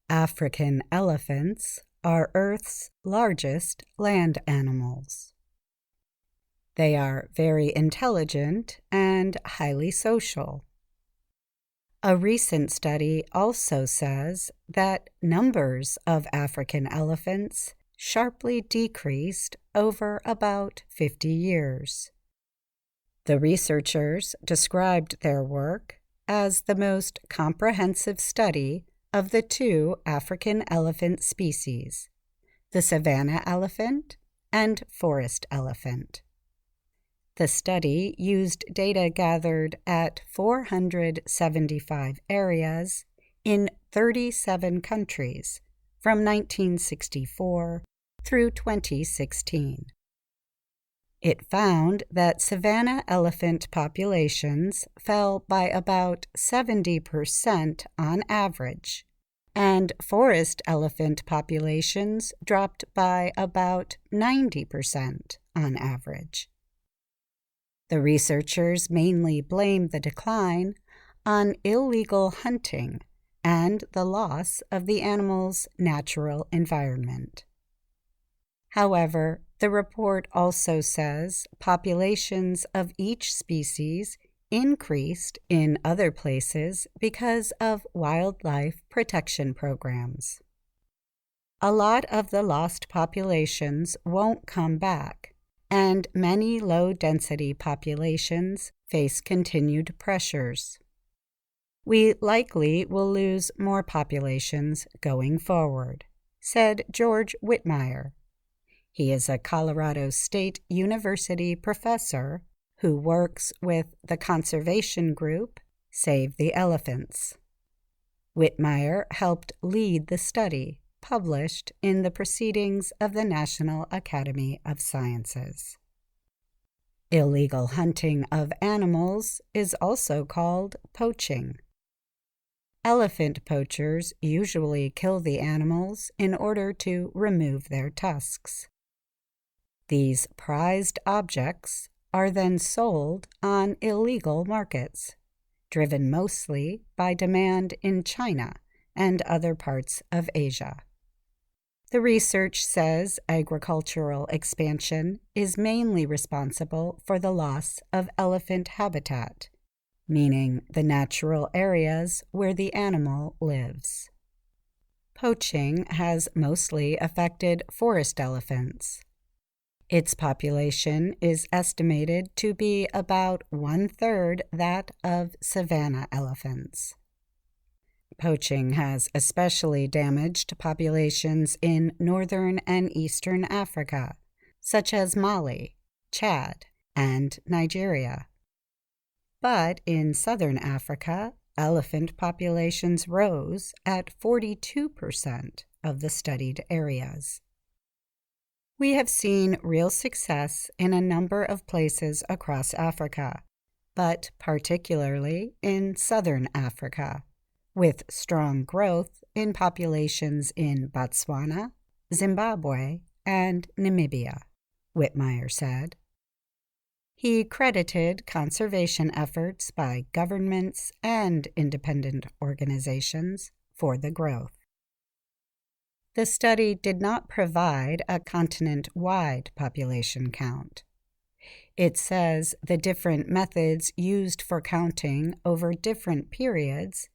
African elephants are Earth's largest land animals. They are very intelligent and highly social. A recent study also says that numbers of African elephants sharply decreased over about 50 years. The researchers described their work as the most comprehensive study of the two African elephant species, the savanna elephant and forest elephant. The study used data gathered at 475 areas in 37 countries from 1964 through 2016. It found that savanna elephant populations fell by about 70% on average, and forest elephant populations dropped by about 90% on average. The researchers mainly blamed the decline on illegal hunting and the loss of the animal's natural environment. However, the report also says populations of each species increased in other places because of wildlife protection programs. A lot of the lost populations won't come back, and many low-density populations face continued pressures. We likely will lose more populations going forward, said George Whitmire. He is a Colorado State University professor who works with the conservation group Save the Elephants. Whitmire helped lead the study, published in the Proceedings of the National Academy of Sciences. Illegal hunting of animals is also called poaching. Elephant poachers usually kill the animals in order to remove their tusks. These prized objects are then sold on illegal markets, driven mostly by demand in China and other parts of Asia. The research says agricultural expansion is mainly responsible for the loss of elephant habitat, meaning the natural areas where the animal lives. Poaching has mostly affected forest elephants. Its population is estimated to be about 1/3 that of savanna elephants. Poaching has especially damaged populations in northern and eastern Africa, such as Mali, Chad, and Nigeria. But in southern Africa, elephant populations rose at 42% of the studied areas. We have seen real success in a number of places across Africa, but particularly in southern Africa, with strong growth in populations in Botswana, Zimbabwe, and Namibia, Whitmire said. He credited conservation efforts by governments and independent organizations for the growth. The study did not provide a continent-wide population count. It says the different methods used for counting over different periods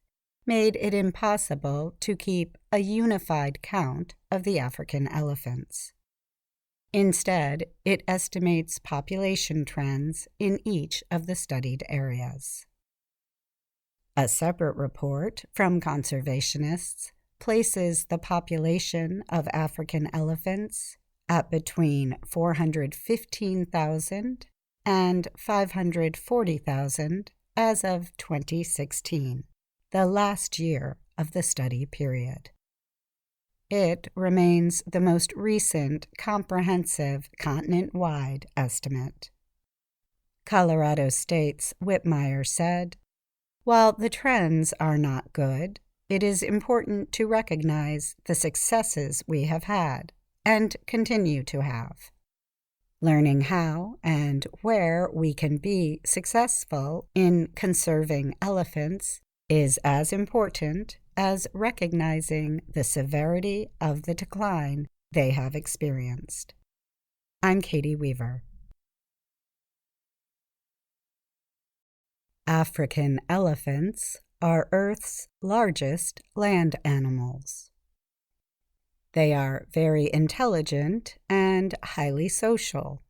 made it impossible to keep a unified count of the African elephants. Instead, it estimates population trends in each of the studied areas. A separate report from conservationists places the population of African elephants at between 415,000 and 540,000 as of 2016, the last year of the study period. It remains the most recent comprehensive continent-wide estimate. Colorado State's Whitmire said, "While the trends are not good, it is important to recognize the successes we have had and continue to have. Learning how and where we can be successful in conserving elephants is as important as recognizing the severity of the decline they have experienced. I'm Katie Weaver. African elephants are Earth's largest land animals. They are very intelligent and highly social.